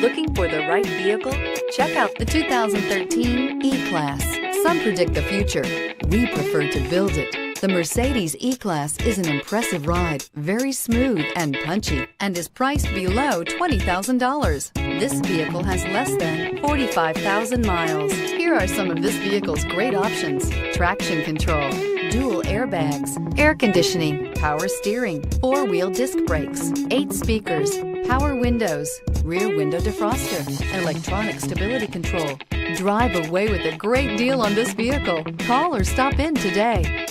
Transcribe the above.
Looking for the right vehicle? Check out the 2013 E-Class. Some predict the future. We prefer to build it. The Mercedes E-Class is an impressive ride, very smooth and punchy, and is priced below $20,000. This vehicle has less than 45,000 miles. Here are some of this vehicle's great options: traction control, dual airbags, air conditioning, power steering, four-wheel disc brakes, 8 speakers, power windows, rear window defroster, electronic stability control. Drive away with a great deal on this vehicle. Call or stop in today.